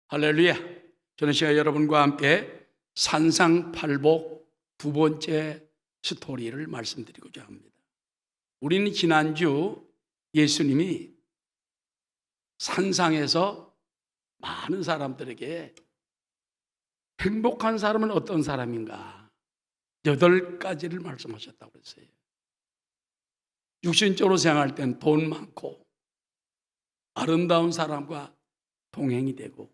할렐루야. 저는 시간 여러분과 함께 산상팔복 두 번째 스토리를 말씀드리고자 합니다. 우리는 지난주 예수님이 산상에서 많은 사람들에게 행복한 사람은 어떤 사람인가 8가지를 말씀하셨다고 했어요. 육신적으로 생각할 땐 돈 많고 아름다운 사람과 동행이 되고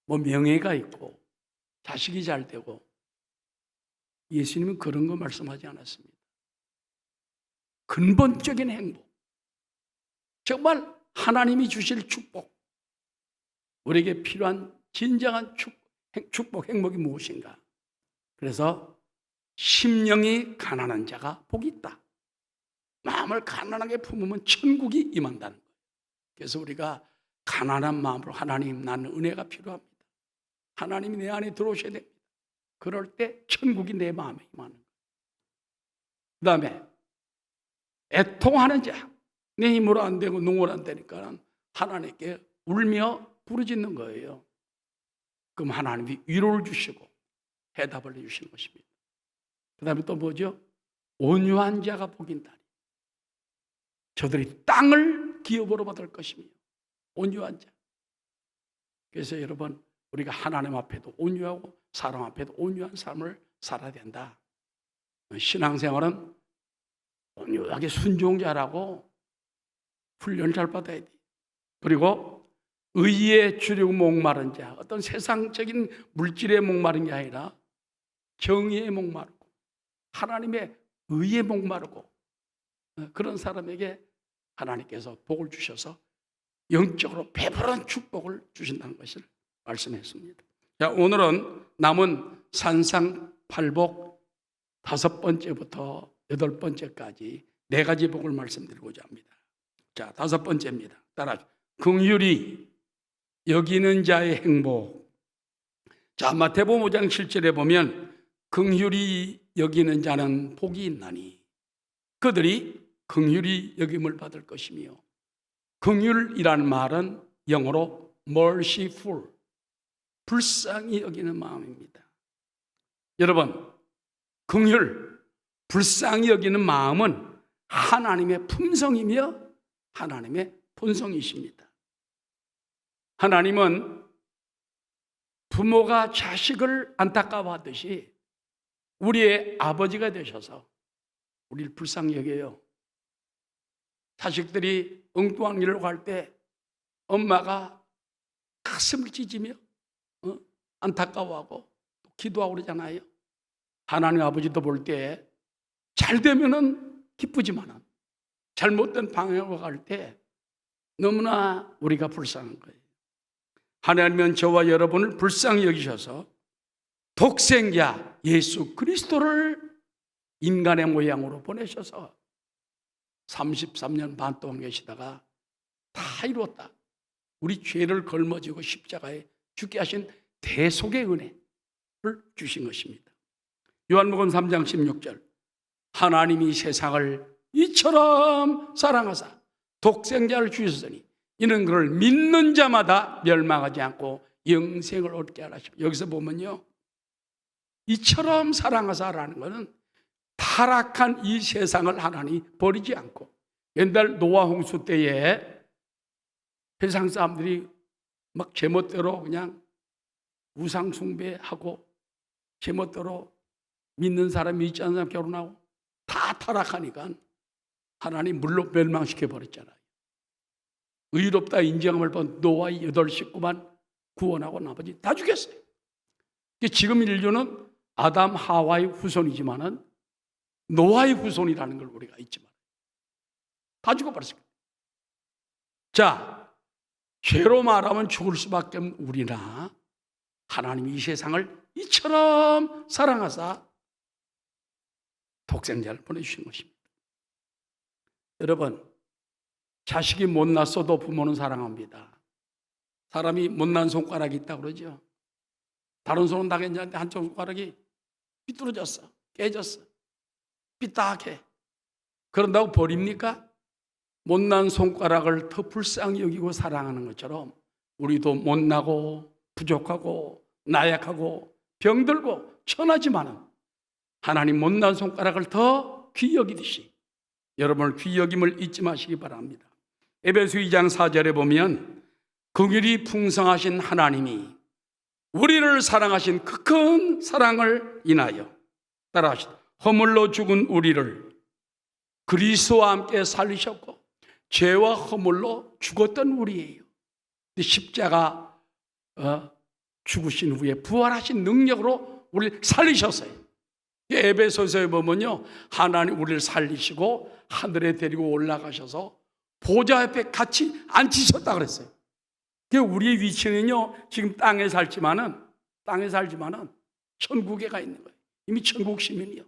명예가 있고 자식이 잘 되고, 예수님은 그런 거 말씀하지 않았습니다. 근본적인 행복, 정말 하나님이 주실 축복, 우리에게 필요한 진정한 축복, 행복이 무엇인가? 그래서 심령이 가난한 자가 복이 있다. 마음을 가난하게 품으면 천국이 임한다는 거예요. 그래서 우리가 가난한 마음으로 하나님, 나는 은혜가 필요합니다. 하나님이 내 안에 들어오셔야 됩니다. 그럴 때 천국이 내 마음에 임하는 거예요. 그 다음에 애통하는 자, 내 힘으로 안 되고 능으로 안 되니까 하나님께 울며 부르짖는 거예요. 그럼 하나님이 위로를 주시고 해답을 해주시는 것입니다. 그 다음에 또 뭐죠? 온유한 자가 복인다니, 저들이 땅을 기업으로 받을 것이며. 온유한 자. 그래서 여러분, 우리가 하나님 앞에도 온유하고 사람 앞에도 온유한 삶을 살아야 된다. 신앙생활은 온유하게 순종자라고 훈련을 잘 받아야 돼. 그리고 의에 주려고 목마른 자, 어떤 세상적인 물질에 목마른 게 아니라 정의에 목마르고 하나님의 의에 목마르고, 그런 사람에게 하나님께서 복을 주셔서 영적으로 배부른 축복을 주신다는 것을 말씀했습니다. 자, 오늘은 남은 산상팔복 5번째부터 8번째까지 4가지 복을 말씀드리고자 합니다. 자, 5번째입니다. 따라하시죠. 긍휼히 여기는 자의 행복. 자, 마태복음 5장 7절에 보면 긍휼히 여기는 자는 복이 있나니 그들이 긍휼히 여김을 받을 것이며, 긍휼이라는 말은 영어로 merciful, 불쌍히 여기는 마음입니다. 여러분, 긍휼, 불쌍히 여기는 마음은 하나님의 품성이며 하나님의 본성이십니다. 하나님은 부모가 자식을 안타까워하듯이 우리의 아버지가 되셔서 우리를 불쌍히 여겨요. 자식들이 엉뚱한 일로 갈 때 엄마가 가슴을 찢으며 안타까워하고 기도하고 그러잖아요. 하나님 아버지도 볼 때 잘 되면은 기쁘지만 잘못된 방향으로 갈 때 너무나 우리가 불쌍한 거예요. 하나님은 저와 여러분을 불쌍히 여기셔서 독생자 예수 그리스도를 인간의 모양으로 보내셔서 33년 반 동안 계시다가 다 이루었다. 우리 죄를 걸머지고 십자가에 죽게 하신 대속의 은혜를 주신 것입니다. 요한복음 3장 16절, 하나님이 세상을 이처럼 사랑하사 독생자를 주셨으니 이는 그를 믿는 자마다 멸망하지 않고 영생을 얻게 하라. 여기서 보면요, 이처럼 사랑하사라는 것은 타락한 이 세상을 하나님이 버리지 않고, 옛날 노아 홍수 때에 세상 사람들이 막 제멋대로 그냥 우상 숭배하고 제멋대로 믿는 사람 믿지 않는 사람 결혼하고 다 타락하니까 하나님 물로 멸망시켜 버렸잖아요. 의롭다 인정함을 본 노아의 8 식구만 구원하고 나머지 다 죽였어요. 지금 인류는 아담 하와의 후손이지만은 노아의 후손이라는 걸 우리가 잊지 말아요. 다 죽어버렸습니다. 자, 죄로 말하면 죽을 수밖에 없는 우리나 하나님이 이 세상을 이처럼 사랑하사 독생자를 보내주신 것입니다. 여러분, 자식이 못났어도 부모는 사랑합니다. 사람이 못난 손가락이 있다고 그러죠. 다른 손은 다 괜찮은데 한쪽 손가락이 삐뚤어졌어, 깨졌어, 삐딱해. 그런다고 버립니까? 못난 손가락을 더 불쌍히 여기고 사랑하는 것처럼 우리도 못나고 부족하고 나약하고 병들고 천하지만은 하나님 못난 손가락을 더 귀히 여기듯이 여러분을 귀히 여김을 잊지 마시기 바랍니다. 에베소 2장 4절에 보면 긍휼이 풍성하신 하나님이 우리를 사랑하신 그 큰 사랑을 인하여 따라하시다 허물로 죽은 우리를 그리스도와 함께 살리셨고 죄와 허물로 죽었던 우리예요. 십자가 죽으신 후에 부활하신 능력으로 우리를 살리셨어요. 에베소서에 보면요, 하나님 우리를 살리시고 하늘에 데리고 올라가셔서 보좌 옆에 같이 앉히셨다 그랬어요. 우리의 위치는요, 지금 땅에 살지만은 천국에 가 있는 거예요. 이미 천국 시민이요.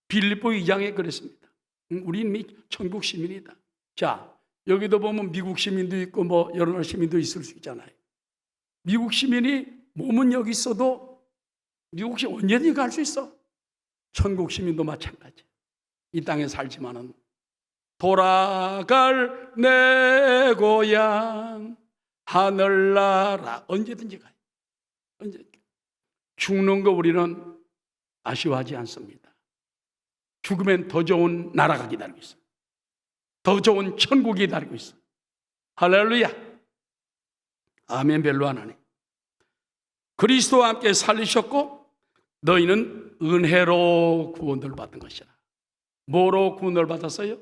빌립보 2장에 그랬습니다. 우리는 이미 천국 시민이다. 자, 여기도 보면 미국 시민도 있고 뭐 여러 나라 시민도 있을 수 있잖아요. 미국 시민이 몸은 여기 있어도 미국 시민 언제든지 갈 수 있어. 천국 시민도 마찬가지. 이 땅에 살지만은 돌아갈 내 고향 하늘나라 언제든지 가요. 죽는 거 우리는 아쉬워하지 않습니다. 죽으면 더 좋은 나라가 기다리고 있어요. 더 좋은 천국이 기다리고 있어요. 할렐루야. 아멘. 별로 안 하네. 그리스도와 함께 살리셨고 너희는 은혜로 구원을 받은 것이라. 뭐로 구원을 받았어요?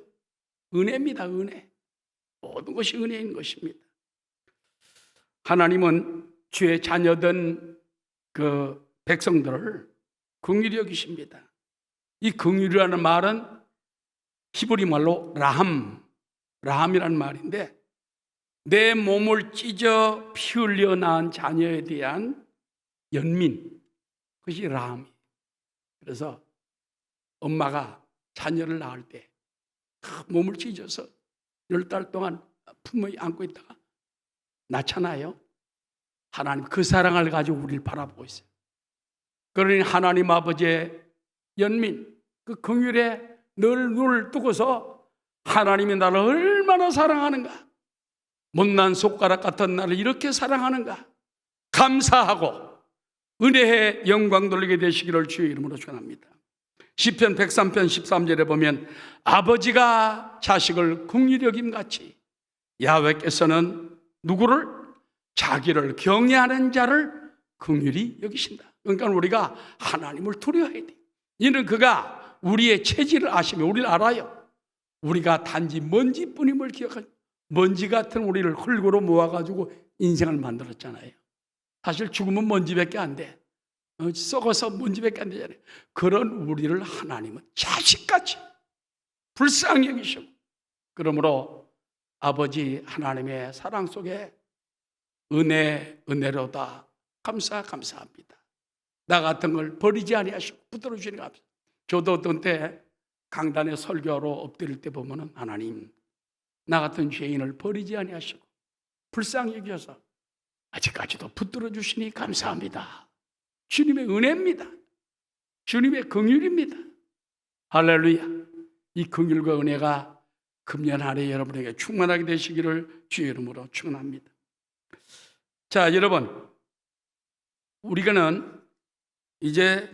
은혜입니다. 은혜. 모든 것이 은혜인 것입니다. 하나님은 주의 자녀된 그 백성들을 긍휼히 여기십니다. 이 긍휼이라는 말은 히브리 말로 라함이라는 말인데 내 몸을 찢어 피 흘려 낳은 자녀에 대한 연민, 그것이 라함이에요. 그래서 엄마가 자녀를 낳을 때 몸을 찢어서 10달 동안 품에 안고 있다가 낳잖아요. 하나님 그 사랑을 가지고 우리를 바라보고 있어요. 그러니 하나님 아버지의 연민, 그 긍휼에 늘 눈을 뜨고서 하나님이 나를 얼마나 사랑하는가, 못난 손가락 같은 나를 이렇게 사랑하는가 감사하고 은혜의 영광 돌리게 되시기를 주의 이름으로 축원합니다. 시편 103편 13절에 보면 아버지가 자식을 긍휼히 여김같이 야훼께서는 누구를? 자기를 경외하는 자를 긍휼히 여기신다. 그러니까 우리가 하나님을 두려워해야 돼. 이는 그가 우리의 체질을 아시며 우리를 알아요. 우리가 단지 먼지뿐임을 기억하죠. 먼지 같은 우리를 흙으로 모아가지고 인생을 만들었잖아요. 사실 죽으면 먼지밖에 안 돼. 썩어서 먼지밖에 안 되잖아요. 그런 우리를 하나님은 자식같이 불쌍히 여기시고, 그러므로 아버지 하나님의 사랑 속에 은혜로다 감사합니다. 나 같은 걸 버리지 아니하시고 붙들어 주시는 감사. 저도 어떤 때 강단에 설교하러 엎드릴 때 보면은 하나님 나 같은 죄인을 버리지 아니하시고 불쌍히 여겨서 아직까지도 붙들어 주시니 감사합니다. 주님의 은혜입니다. 주님의 긍휼입니다. 할렐루야. 이 긍휼과 은혜가 금년 한 해 여러분에게 충만하게 되시기를 주의 이름으로 축원합니다. 자, 여러분, 우리가는 이제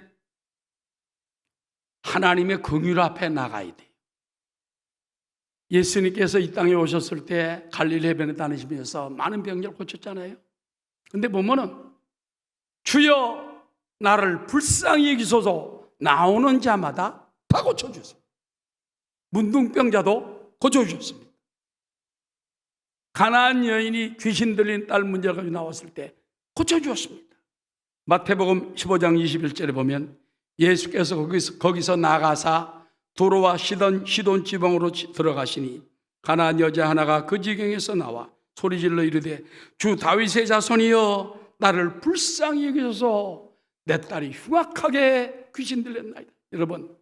하나님의 긍휼 앞에 나가야 돼요. 예수님께서 이 땅에 오셨을 때 갈릴리 해변에 다니시면서 많은 병자를 고쳤잖아요. 근데 보면은 주여 나를 불쌍히 여기소서 나오는 자마다 다 고쳐주셨어요. 문둥병자도 고쳐주셨습니다. 가나안 여인이 귀신 들린 딸 문제가 나왔을 때 고쳐주었습니다. 마태복음 15장 21절에 보면 예수께서 거기서 나가사 도로와 시돈 지방으로 들어가시니 가나안 여자 하나가 그 지경에서 나와 소리질러 이르되 주 다윗의 자손이여 나를 불쌍히 여기소서 내 딸이 흉악하게 귀신 들렸나이다. 여러분,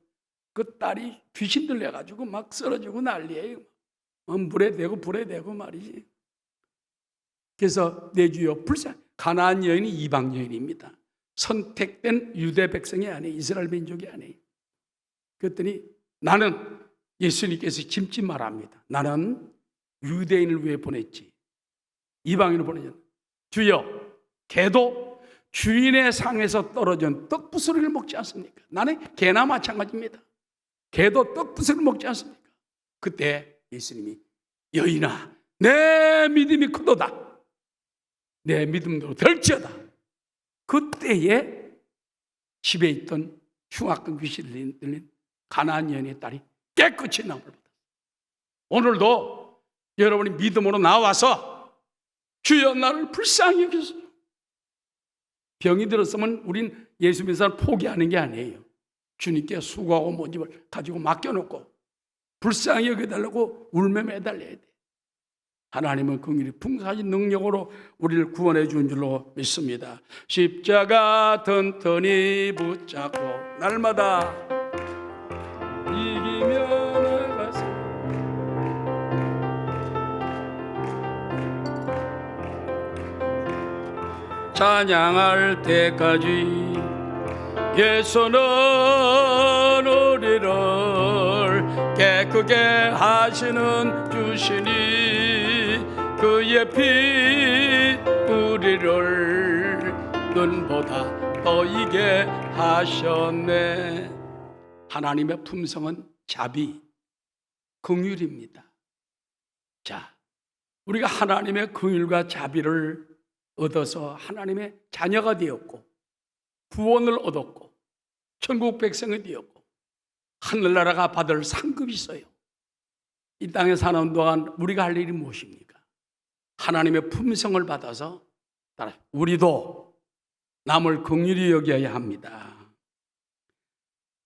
그 딸이 귀신 들려가지고 막 쓰러지고 난리예요. 물에 대고 말이지. 그래서 내 주여 불쌍히. 가나안 여인이 이방 여인입니다. 선택된 유대 백성이 아니에요. 이스라엘 민족이 아니에요. 그랬더니 나는 예수님께서 짐짓 말합니다. 나는 유대인을 위해 보냈지 이방인을 보내지 않아. 주여 걔도 주인의 상에서 떨어진 떡부스러기를 먹지 않습니까? 나는 개나 마찬가지입니다. 개도 떡부스러기를 먹지 않습니까? 그때 예수님이 여인아 내 믿음이 크도다. 내 믿음도 될지어다. 그때에 집에 있던 흉악한 귀신이 들린 가나안 여인의 딸이 깨끗이 나음을 받았어요. 오늘도 여러분이 믿음으로 나와서 주여 나를 불쌍히 여기소서. 병이 들었으면 우린 예수 믿는 사람 포기하는 게 아니에요. 주님께 수고하고 모집을 가지고 맡겨놓고 불쌍히 여겨달라고 울며 매달려야 돼. 하나님은 긍휼히 풍성하신 능력으로 우리를 구원해 준 줄로 믿습니다. 십자가 튼튼히 붙잡고 날마다 이기며 나가세. 찬양할 때까지 예수는 우리를 깨끗게 하시는 주시니 그의 피 우리를 눈보다 더이게 하셨네. 하나님의 품성은 자비, 긍휼입니다. 자, 우리가 하나님의 긍휼과 자비를 얻어서 하나님의 자녀가 되었고 구원을 얻었고 천국 백성이 되었고 하늘나라가 받을 상급이 있어요. 이 땅에 사는 동안 우리가 할 일이 무엇입니까? 하나님의 품성을 받아서 우리도 남을 긍휼히 여겨야 합니다.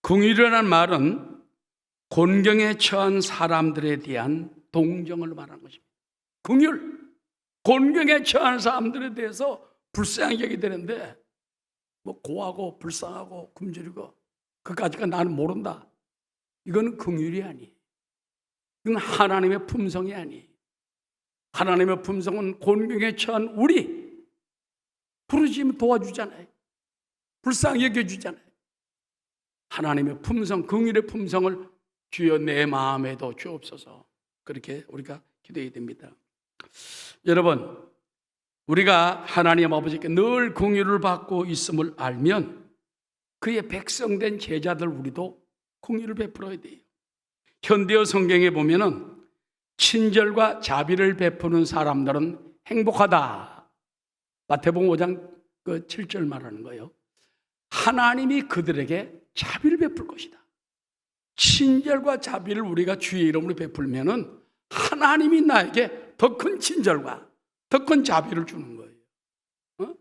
긍휼이라는 말은 곤경에 처한 사람들에 대한 동정을 말하는 것입니다. 긍휼, 곤경에 처한 사람들에 대해서 불쌍히 여기게 되는데 뭐 고하고 불쌍하고 굶주리고 그까지가 나는 모른다. 이건 긍휼이 아니에요. 이건 하나님의 품성이 아니에요. 하나님의 품성은 곤경에 처한 우리 부르짖으면 도와주잖아요. 불쌍히 여겨주잖아요. 하나님의 품성, 긍휼의 품성을 주여 내 마음에도 주옵소서. 그렇게 우리가 기도해야 됩니다. 여러분, 우리가 하나님 아버지께 늘 긍휼을 받고 있음을 알면 그의 백성된 제자들 우리도 긍휼을 베풀어야 돼요. 현대어 성경에 보면은 친절과 자비를 베푸는 사람들은 행복하다. 마태복음 5장 7절 말하는 거예요. 하나님이 그들에게 자비를 베풀 것이다. 친절과 자비를 우리가 주의 이름으로 베풀면은 하나님이 나에게 더 큰 친절과 더 큰 자비를 주는 거예요.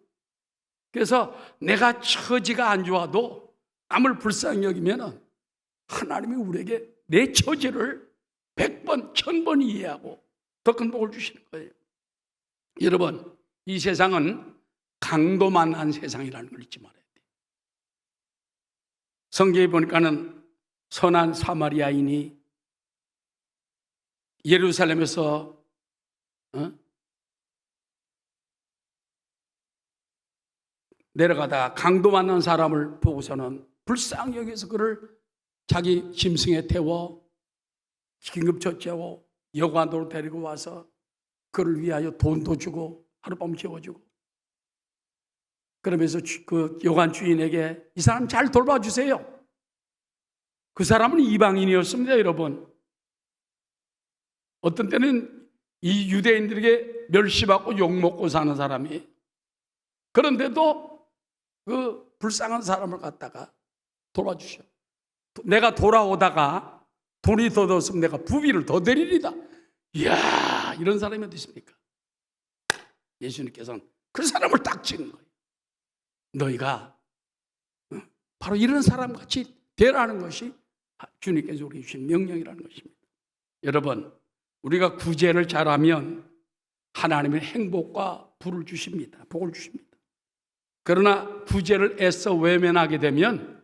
그래서 내가 처지가 안 좋아도 남을 불쌍히 여기면은 하나님이 우리에게 내 처지를 100번, 1000번 이해하고 더 큰 복을 주시는 거예요. 여러분, 이 세상은 강도만한 세상이라는 걸 잊지 말아야 돼요. 성경에 보니까는 선한 사마리아인이 예루살렘에서 내려가다가 강도 만난 사람을 보고서는 불쌍히 여기서 그를 자기 짐승에 태워 긴급처치하고 여관으로 데리고 와서 그를 위하여 돈도 주고 하룻밤 재워주고 그러면서 그 여관 주인에게 이 사람 잘 돌봐주세요. 그 사람은 이방인이었습니다, 여러분. 어떤 때는 이 유대인들에게 멸시받고 욕먹고 사는 사람이 그런데도 그 불쌍한 사람을 갖다가 돌봐주셔. 내가 돌아오다가 돈이 더 들었으면 내가 부비를 더 드리리다. 이야, 이런 사람이 어디 있습니까? 예수님께서는 그 사람을 딱 찍은 거예요. 너희가 바로 이런 사람같이 되라는 것이 주님께서 우리 주신 명령이라는 것입니다. 여러분, 우리가 구제를 잘하면 하나님의 행복과 부를 주십니다. 복을 주십니다. 그러나 구제를 애써 외면하게 되면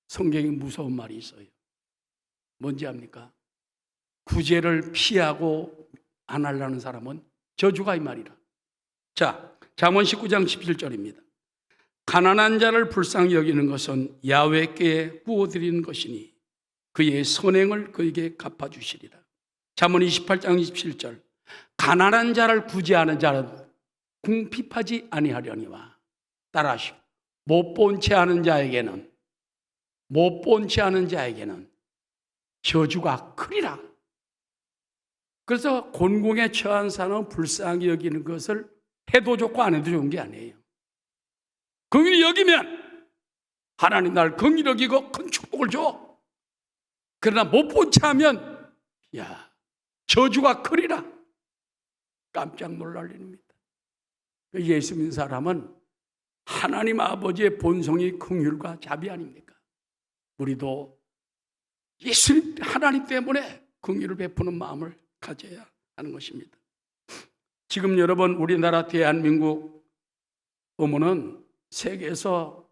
성경에 무서운 말이 있어요. 뭔지 압니까? 구제를 피하고 안 하려는 사람은 저주가 이 말이라. 자, 잠언 19장 17절입니다. 가난한 자를 불쌍히 여기는 것은 야훼께 구워드리는 것이니 그의 선행을 그에게 갚아주시리라. 잠언 28장 27절. 가난한 자를 구제하는 자는 궁핍하지 아니하려니와 따라하시고, 못 본 채 하는 자에게는 저주가 크리라. 그래서 곤궁에 처한 사람은 불쌍히 여기는 것을 해도 좋고 안 해도 좋은 게 아니에요. 긍휼히 여기면 하나님 날 긍휼히 여기고 큰 축복을 줘. 그러나 못 본 채 하면 저주가 크리라. 깜짝 놀랄 일입니다. 예수 믿는 사람은 하나님 아버지의 본성이 긍휼과 자비 아닙니까? 우리도 예수님 하나님 때문에 긍휼을 베푸는 마음을 가져야 하는 것입니다. 지금 여러분 우리나라 대한민국 보면은 세계에서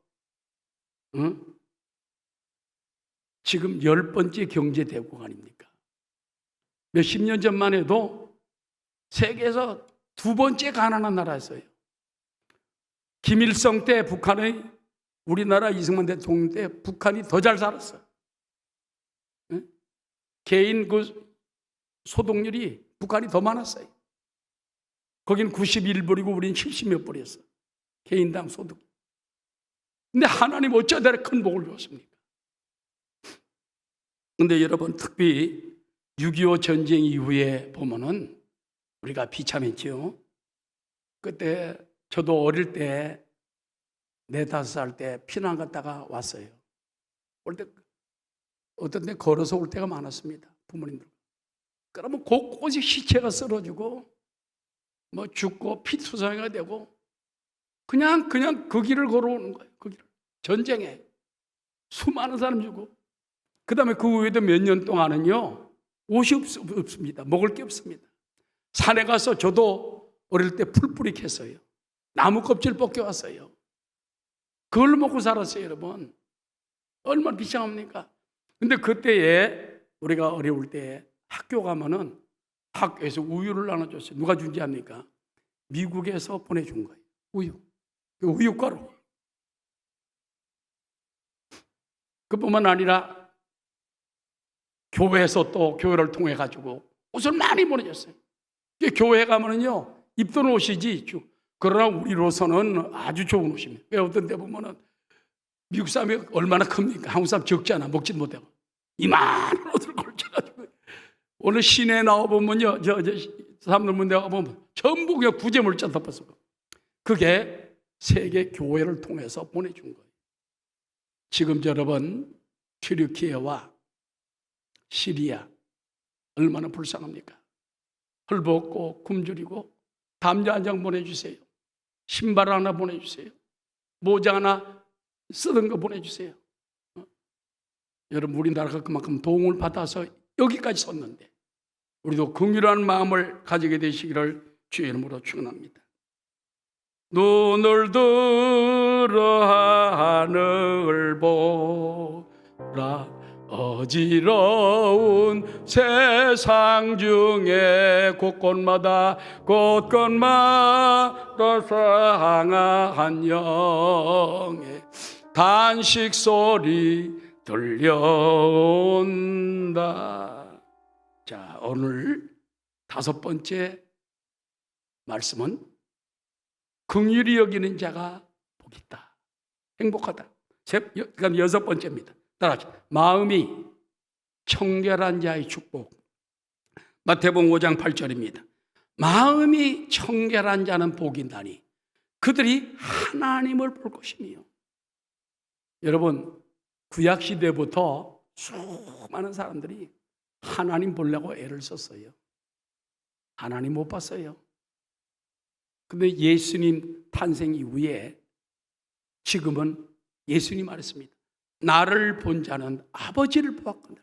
지금 10번째 경제대국 아닙니까? 몇십 년 전만 해도 세계에서 2번째 가난한 나라였어요. 김일성 때 북한의 우리나라 이승만 대통령 때 북한이 더 잘 살았어요. 개인 소득률이 북한이 더 많았어요. 거긴 91불이고 우리는 70몇 불이었어요. 개인당 소득. 근데 하나님 어쩌다 큰 복을 주었습니까? 근데 여러분 특히 6.25 전쟁 이후에 보면은 우리가 비참했죠. 그때 저도 어릴 때 4, 5살 때 피난 갔다가 왔어요. 올 때 어떤 데 걸어서 올 때가 많았습니다. 부모님들. 그러면 곳곳이 시체가 쓰러지고 뭐 죽고 피투성이가 되고 그냥 그 길을 걸어오는 거예요. 그 길을. 전쟁에 수많은 사람 죽고 그 다음에 그 후에도 몇 년 동안은요 옷이 없습니다. 먹을 게 없습니다. 산에 가서 저도 어릴 때 풀뿌리 캤어요. 나무 껍질 벗겨왔어요. 그걸 먹고 살았어요. 여러분 얼마나 비참합니까? 근데 그때에 우리가 어려울 때 학교 가면은 학교에서 우유를 나눠줬어요. 누가 준지 압니까? 미국에서 보내준 거예요. 우유가루. 그뿐만 아니라 교회에서 또 교회를 통해 가지고 옷을 많이 보내줬어요. 교회 가면은요 입던 옷이지 그러나 우리로서는 아주 좋은 옷입니다. 왜 어떤 데 보면은 미국 사람이 얼마나 큽니까? 한국 사람 적잖아. 먹지 못하고 이만한 옷을 걸쳐가지고 오늘 시내에 나와보면요 저 사람들 문대 가보면 전부 그냥 구제물자 덮었어. 그게 세계 교회를 통해서 보내준 거예요. 지금 여러분 튀르키예와 시리아 얼마나 불쌍합니까? 헐벗고 굶주리고 담요 한 장 보내주세요. 신발 하나 보내주세요. 모자 하나 쓰던 거 보내주세요. 여러분 우리나라가 그만큼 도움을 받아서 여기까지 섰는데 우리도 긍휼한 마음을 가지게 되시기를 주의 이름으로 축원합니다. 눈을 들어 하늘 보라 어지러운 세상 중에 곳곳마다 상한 영의 단식 소리 들려온다. 자, 오늘 5번째 말씀은 긍휼히 여기는 자가 복이 있다. 행복하다. 그다음 6번째입니다. 따라하시죠. 마음이 청결한 자의 축복. 마태복음 5장 8절입니다. 마음이 청결한 자는 복이 있나니 그들이 하나님을 볼 것이니요. 여러분 구약시대부터 수많은 사람들이 하나님 보려고 애를 썼어요. 하나님 못 봤어요. 근데 예수님 탄생 이후에 지금은 예수님 말했습니다. 나를 본 자는 아버지를 보았거늘.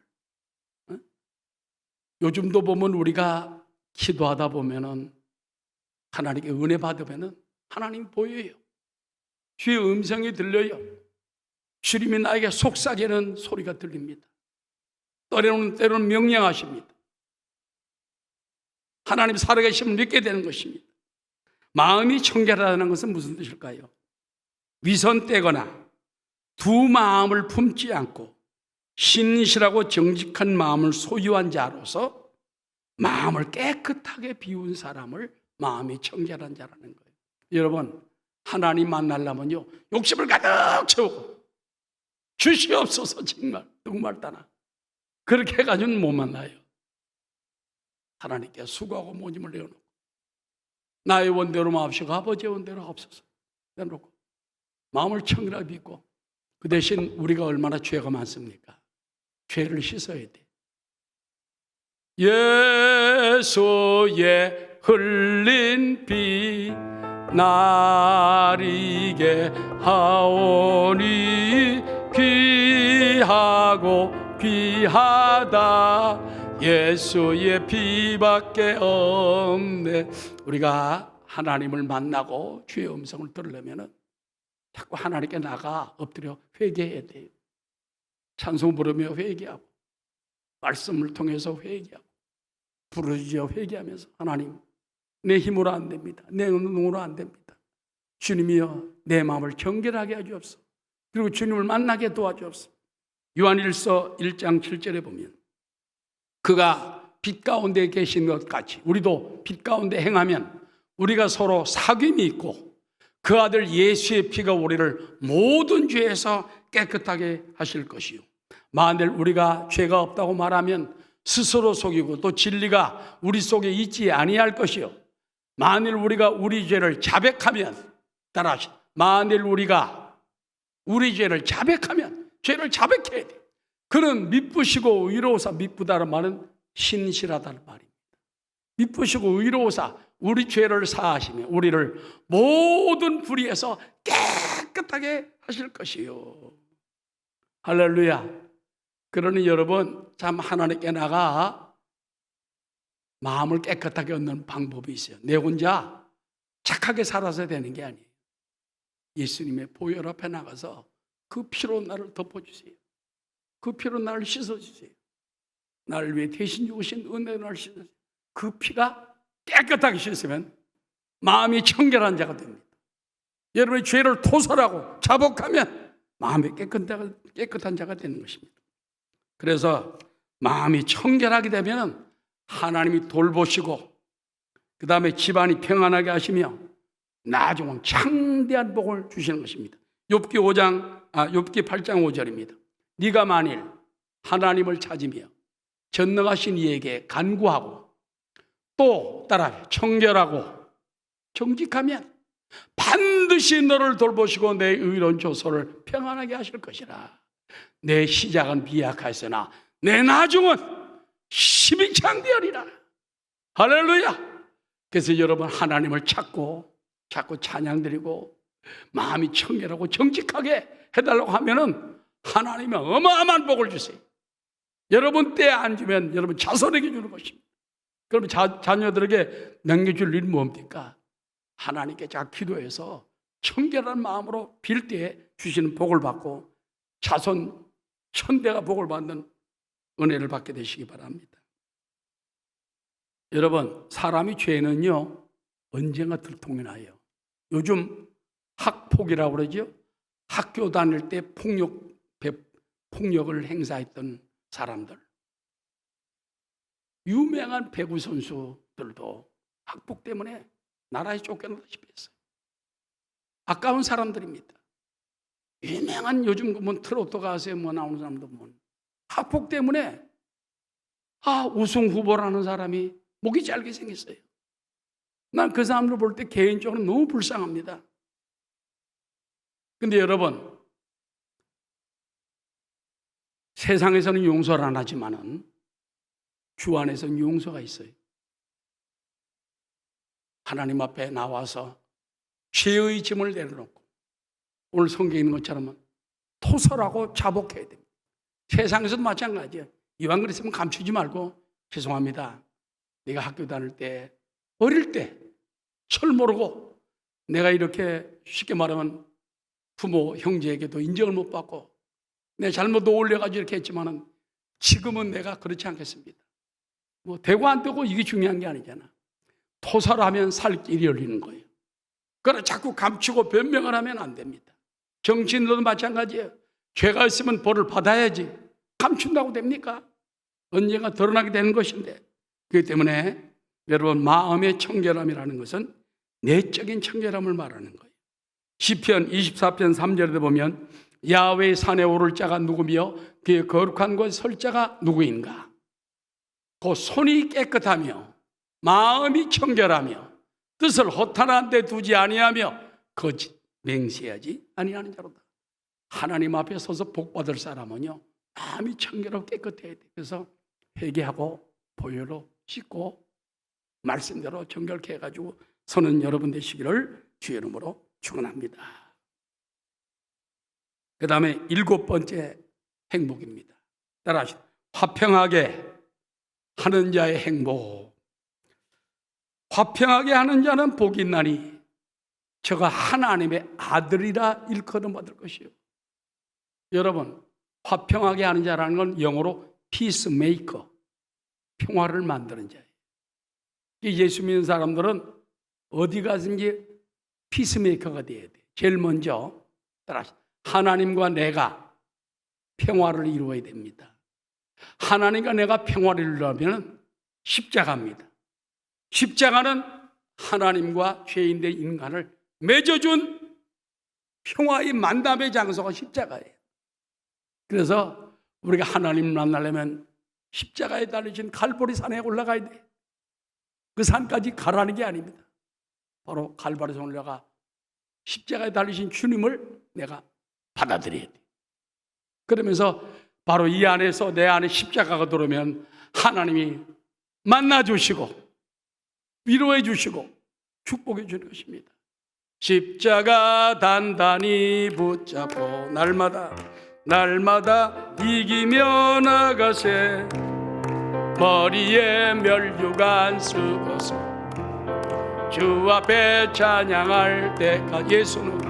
요즘도 보면 우리가 기도하다 보면은 하나님께 은혜 받으면은 하나님 보여요. 주의 음성이 들려요. 주님이 나에게 속삭이는 소리가 들립니다. 때로는 명령하십니다. 하나님 살아계심을 믿게 되는 것입니다. 마음이 청결하다는 것은 무슨 뜻일까요? 위선되거나 두 마음을 품지 않고 신실하고 정직한 마음을 소유한 자로서 마음을 깨끗하게 비운 사람을 마음이 청결한 자라는 거예요. 여러분 하나님 만나려면요, 욕심을 가득 채우고 주시옵소서 정말 정말 따나 그렇게 해가지고는 못 만나요. 하나님께 수고하고 모짐을 내어놓고 나의 원대로 마옵시고 아버지의 원대로 하옵소서 내놓고 마음을 청결하게 빚고 그 대신 우리가 얼마나 죄가 많습니까? 죄를 씻어야 돼. 예수의 흘린 피 나리게 하오니 귀하고 귀하다 예수의 피밖에 없네. 우리가 하나님을 만나고 주의 음성을 들으려면 자꾸 하나님께 나가 엎드려 회개해야 돼요. 찬송 부르며 회개하고 말씀을 통해서 회개하고 부르짖어 회개하면서 하나님 내 힘으로 안 됩니다. 내 능으로 안 됩니다. 주님이여 내 마음을 정결하게 하시옵소서. 그리고 주님을 만나게 도와주옵소서. 요한일서 1장 7절에 보면 그가 빛 가운데 계신 것 같이 우리도 빛 가운데 행하면 우리가 서로 사귐이 있고 그 아들 예수의 피가 우리를 모든 죄에서 깨끗하게 하실 것이요 만일 우리가 죄가 없다고 말하면 스스로 속이고 또 진리가 우리 속에 있지 아니할 것이요 만일 우리가 우리 죄를 자백하면 따라하시 만일 우리가 우리 죄를 자백하면 죄를 자백해야 돼. 그는 미쁘시고 의로우사 미쁘다는 말은 신실하다는 말입니다. 미쁘시고 의로우사 우리 죄를 사하시며 우리를 모든 불의에서 깨끗하게 하실 것이요. 할렐루야. 그러니 여러분 참 하나님께 나가 마음을 깨끗하게 얻는 방법이 있어요. 내 혼자 착하게 살아서 되는 게 아니에요. 예수님의 보혈 앞에 나가서 그 피로 나를 덮어주세요. 그 피로 나를 씻어주세요. 나를 위해 대신 죽으신 은혜로 나를 씻어주세요. 그 피가 깨끗하게 씻으면 마음이 청결한 자가 됩니다. 여러분의 죄를 토설하고 자복하면 마음이 깨끗한 자가 되는 것입니다. 그래서 마음이 청결하게 되면 하나님이 돌보시고 그 다음에 집안이 평안하게 하시며 나중은 창대한 복을 주시는 것입니다. 욥기 8장 5절입니다. 네가 만일 하나님을 찾으며 전능하신 이에게 간구하고 또 따라 청결하고 정직하면 반드시 너를 돌보시고 내 의로운 조소를 평안하게 하실 것이라. 내 시작은 미약하였으나 내 나중은 심히 창대하리라. 할렐루야. 그래서 여러분 하나님을 찾고 찬양드리고 마음이 청결하고 정직하게 해달라고 하면은 하나님이 어마어마한 복을 주세요. 여러분 때에 안 주면 여러분 자손에게 주는 것입니다. 그러면 자녀들에게 남겨줄 일은 뭡니까? 하나님께 잘 기도해서 청결한 마음으로 빌 때에 주시는 복을 받고 자손 천대가 복을 받는 은혜를 받게 되시기 바랍니다. 여러분 사람이 죄는요 언젠가 들통이 나요. 요즘 학폭이라고 그러죠. 학교 다닐 때 폭력을 행사했던 사람들, 유명한 배구 선수들도 학폭 때문에 나라에 쫓겨나다시피 했어요. 아까운 사람들입니다. 유명한 요즘 보면 트로트 가수에 나오는 사람도 보면 학폭 때문에 우승 후보라는 사람이 목이 짧게 생겼어요. 난 그 사람들 볼 때 개인적으로 너무 불쌍합니다. 근데 여러분 세상에서는 용서를 안 하지만은 주 안에서는 용서가 있어요. 하나님 앞에 나와서 죄의 짐을 내려놓고 오늘 성경에 있는 것처럼 토설하고 자복해야 됩니다. 세상에서도 마찬가지예요. 이왕 그랬으면 감추지 말고 죄송합니다. 내가 학교 다닐 때 어릴 때 철 모르고 내가 이렇게 쉽게 말하면 부모 형제에게도 인정을 못 받고 내 잘못 어울려가지고 이렇게 했지만은 지금은 내가 그렇지 않겠습니다. 뭐 되고 안 되고 이게 중요한 게 아니잖아. 토설하면 살 길이 열리는 거예요. 그러나 자꾸 감추고 변명을 하면 안 됩니다. 정치인들도 마찬가지예요. 죄가 있으면 벌을 받아야지. 감춘다고 됩니까? 언젠가 드러나게 되는 것인데. 그렇기 때문에 여러분 마음의 청결함이라는 것은 내적인 청결함을 말하는 거예요. 시편 24편 3절에 보면 야훼의 산에 오를 자가 누구며 그의 거룩한 곳에 설 자가 누구인가? 그 손이 깨끗하며 마음이 청결하며 뜻을 허탄한 데 두지 아니하며 거짓 맹세하지 아니하는 자로다. 하나님 앞에 서서 복받을 사람은요, 마음이 청결하고 깨끗해야 돼. 그래서 회개하고 보혈로 씻고 말씀대로 정결케 해가지고 서는 여러분 되시기를 주의 이름으로 축원합니다. 그 다음에 7번째 행복입니다. 따라하시죠. 화평하게 하는 자의 행복. 화평하게 하는 자는 복이 있나니 저가 하나님의 아들이라 일컬음 받을 것이요. 여러분, 화평하게 하는 자라는 건 영어로 피스메이커, 평화를 만드는 자예요. 예수 믿는 사람들은 어디 가든지 피스메이커가 돼야 돼. 제일 먼저 따라하시죠. 하나님과 내가 평화를 이루어야 됩니다. 하나님과 내가 평화를 이루려면 십자가입니다. 십자가는 하나님과 죄인된 인간을 맺어준 평화의 만남의 장소가 십자가예요. 그래서 우리가 하나님 만나려면 십자가에 달리신 갈보리 산에 올라가야 돼. 그 산까지 가라는 게 아닙니다. 바로 갈보리 산에 올라가 십자가에 달리신 주님을 내가 받아들여야 돼. 그러면서 바로 이 안에서 내 안에 십자가가 들어오면 하나님이 만나주시고 위로해 주시고 축복해 주는 것입니다. 십자가 단단히 붙잡고 날마다 이기며 나가세. 머리에 멸류관 쓰고서 주 앞에 찬양할 때가 예수는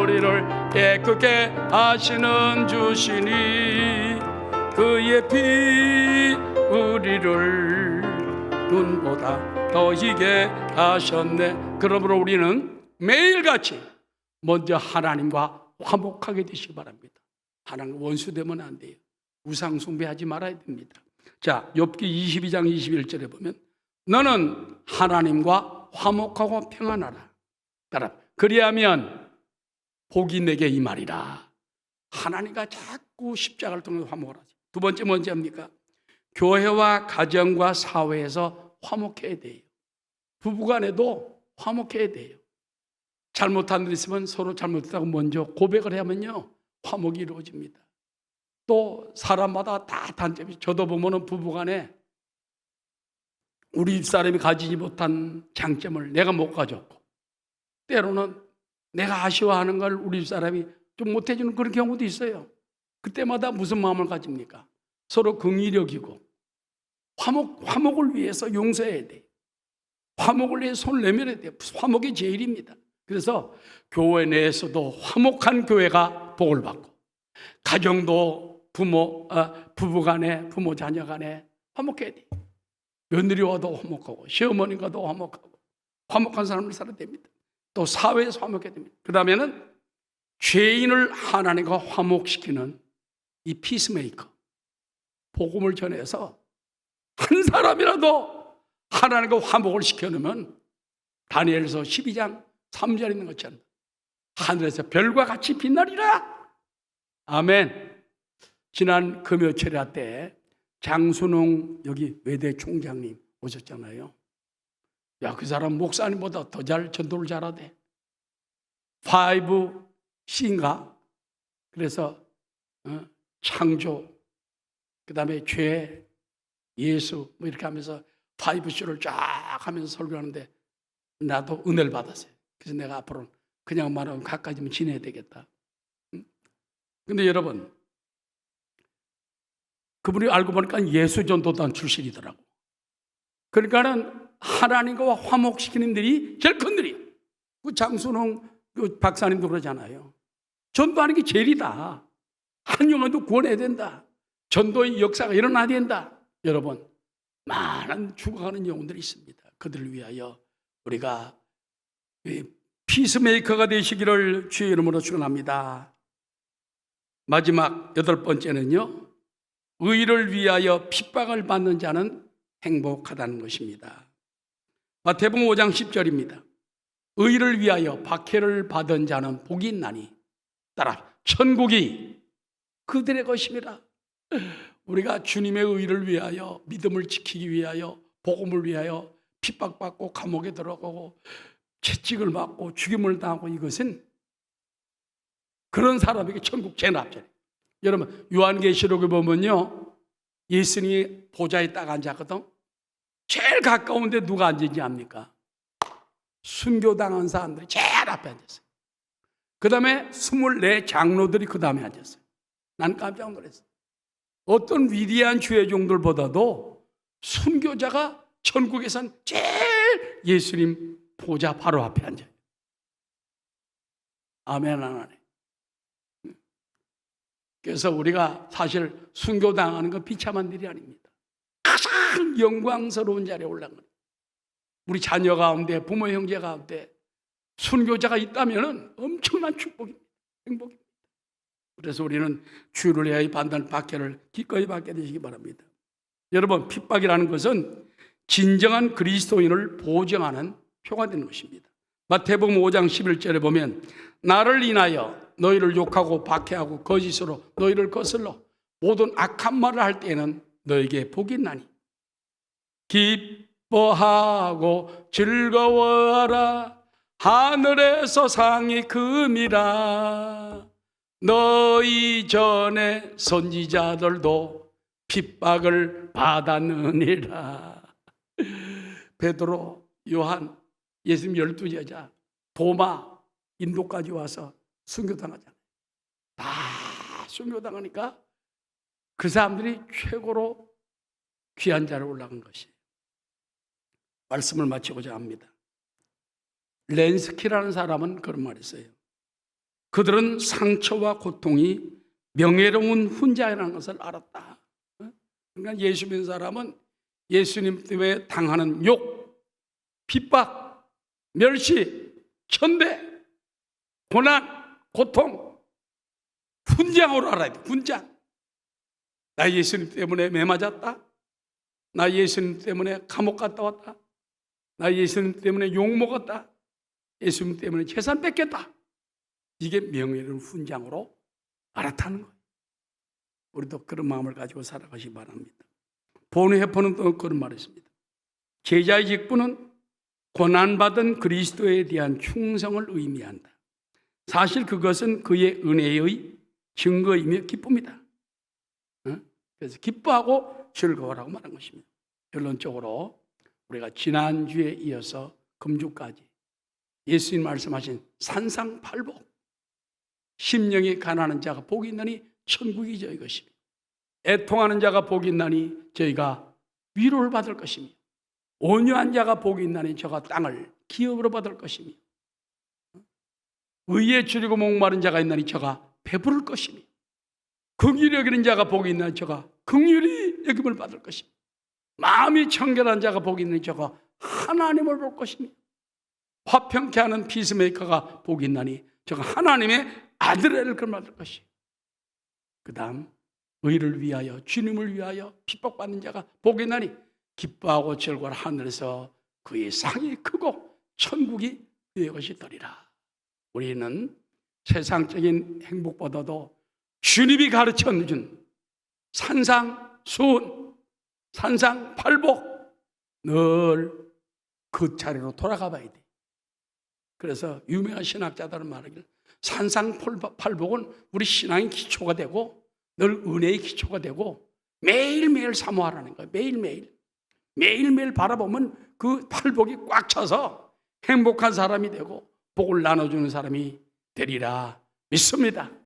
우리를 깨끗게 하시는 주시니 그의 피 우리를 눈보다 더 희게 하셨네. 그러므로 우리는 매일같이 먼저 하나님과 화목하게 되시기 바랍니다. 하나님 원수되면 안 돼요. 우상 숭배하지 말아야 됩니다. 자, 욥기 22장 21절에 보면 너는 하나님과 화목하고 평안하라. 따라 그리하면 복이 내게 임하리라. 하나님과 자꾸 십자가를 통해서 화목을 하죠. 두 번째 뭔지 압니까? 교회와 가정과 사회에서 화목해야 돼요. 부부간에도 화목해야 돼요. 잘못한 일 있으면 서로 잘못했다고 먼저 고백을 하면요, 화목이 이루어집니다. 또 사람마다 다 단점이, 저도 보면은 부부간에 우리 집사람이 가지지 못한 장점을 내가 못 가졌고, 때로는 내가 아쉬워하는 걸 우리 집사람이 좀 못해주는 그런 경우도 있어요. 그때마다 무슨 마음을 가집니까? 서로 긍휼히 여기고 화목을 위해서 용서해야 돼. 화목을 위해서 손을 내밀어야 돼. 화목이 제일입니다. 그래서 교회 내에서도 화목한 교회가 복을 받고, 가정도 부부간에, 부모 자녀간에 화목해야 돼. 며느리와도 화목하고 시어머니와도 화목하고 화목한 사람을 살아야 됩니다. 또 사회에서 화목해야 됩니다. 그 다음에는 죄인을 하나님과 화목시키는 이 피스메이커, 복음을 전해서 한 사람이라도 하나님과 화목을 시켜놓으면 다니엘서 12장 3절에 있는 것처럼 하늘에서 별과 같이 빛나리라. 아멘. 지난 금요철야 때 장순홍 여기 외대 총장님 오셨잖아요. 야, 그 사람 목사님보다 더 잘 전도를 잘하대. 5C인가? 그래서 창조, 그 다음에 죄, 예수 뭐 이렇게 하면서 5C를 쫙 하면서 설교하는데 나도 은혜를 받았어요. 그래서 내가 앞으로 그냥 말하면 가까이면 지내야 되겠다. 근데 여러분, 그분이 알고 보니까 예수전도단 출신이더라고. 그러니까는 하나님과 화목시키는 일이 제일 큰 일이에요. 그 장순홍 그 박사님도 그러잖아요. 전도하는 게 제일이다. 한 영혼도 구원해야 된다. 전도의 역사가 일어나야 된다. 여러분, 많은 죽어가는 영혼들이 있습니다. 그들을 위하여 우리가 피스메이커가 되시기를 주의 이름으로 축원합니다. 마지막 8번째는요, 의를 위하여 핍박을 받는 자는 행복하다는 것입니다. 마태복음 5장 10절입니다. 의를 위하여 박해를 받은 자는 복이 있나니 따라 천국이 그들의 것임이라. 우리가 주님의 의를 위하여, 믿음을 지키기 위하여, 복음을 위하여 핍박받고 감옥에 들어가고 채찍을 맞고 죽임을 당하고, 이것은 그런 사람에게 천국 제납잖아요. 여러분, 요한계시록에 보면요, 예수님이 보좌에 딱 앉았거든. 제일 가까운데 누가 앉은지 압니까? 순교당한 사람들이 제일 앞에 앉았어요. 그 다음에 24 장로들이 그 다음에 앉았어요. 난 깜짝 놀랐어요. 어떤 위대한 주의종들보다도 순교자가 천국에선 제일 예수님 보좌 바로 앞에 앉아요. 아멘, 안 하네. 그래서 우리가 사실 순교당하는 건 비참한 일이 아닙니다. 가장 영광스러운 자리에 올라간 거예요. 우리 자녀 가운데, 부모 형제 가운데 순교자가 있다면 엄청난 축복입니다. 행복입니다. 그래서 우리는 주를 위하여 받는 박해를 기꺼이 받게 되시기 바랍니다. 여러분, 핍박이라는 것은 진정한 그리스도인을 보증하는 표가 되는 것입니다. 마태복음 5장 11절에 보면 나를 인하여 너희를 욕하고 박해하고 거짓으로 너희를 거슬러 모든 악한 말을 할 때에는 너에게 복이 있나니 기뻐하고 즐거워하라. 하늘에서 상이 금이라. 너희 전에 선지자들도 핍박을 받았느니라. 베드로, 요한, 예수님 12제자, 도마, 인도까지 와서 순교당하잖아요. 다 순교당하니까 그 사람들이 최고로 귀한 자로 올라간 것이. 말씀을 마치고자 합니다. 렌스키라는 사람은 그런 말을 했어요. 그들은 상처와 고통이 명예로운 훈자라는 것을 알았다. 그러니까 예수 믿는 사람은 예수님 때문에 당하는 욕, 핍박, 멸시, 천대, 고난, 고통, 훈장으로 알아야 돼. 훈장. 나 예수님 때문에 매 맞았다. 나 예수님 때문에 감옥 갔다 왔다. 나 예수님 때문에 욕 먹었다. 예수님 때문에 재산 뺏겼다. 이게 명예로운 훈장으로 알았다는 거예요. 우리도 그런 마음을 가지고 살아가시기 바랍니다. 본회포는 또 그런 말을 했습니다. 제자의 직분은 고난받은 그리스도에 대한 충성을 의미한다. 사실 그것은 그의 은혜의 증거이며 기쁨이다. 그래서 기뻐하고 즐거워라고 말한 것입니다. 결론적으로 우리가 지난주에 이어서 금주까지 예수님 말씀하신 산상팔복, 심령이 가난한 자가 복이 있나니 천국이 저희 것이며 애통하는 자가 복이 있나니 저희가 위로를 받을 것이며 온유한 자가 복이 있나니 저가 땅을 기업으로 받을 것이며 의에 줄이고 목마른 자가 있나니 저가 배부를 것이며 긍휼히 여기는 자가 복이 있나니 저가 긍휼히 여김을 받을 것이며 마음이 청결한 자가 복이 있나니 저가 하나님을 볼 것이며 화평케 하는 피스메이커가 복이 있나니 저가 하나님의 아들을 받을 것이며 그 다음 의를 위하여 주님을 위하여 핍박받는 자가 복이 있나니 기뻐하고 즐거워하는 하늘에서 그의 상이 크고 천국이 그의 것이 되리라. 우리는 세상적인 행복보다도 주님이 가르쳐준 산상수훈, 산상팔복 늘 그 자리로 돌아가 봐야 돼. 그래서 유명한 신학자들은 말하기를 산상팔복은 우리 신앙의 기초가 되고 늘 은혜의 기초가 되고 매일매일 사모하라는 거예요. 매일매일 바라보면 그 팔복이 꽉 차서 행복한 사람이 되고 복을 나눠주는 사람이 되리라 믿습니다.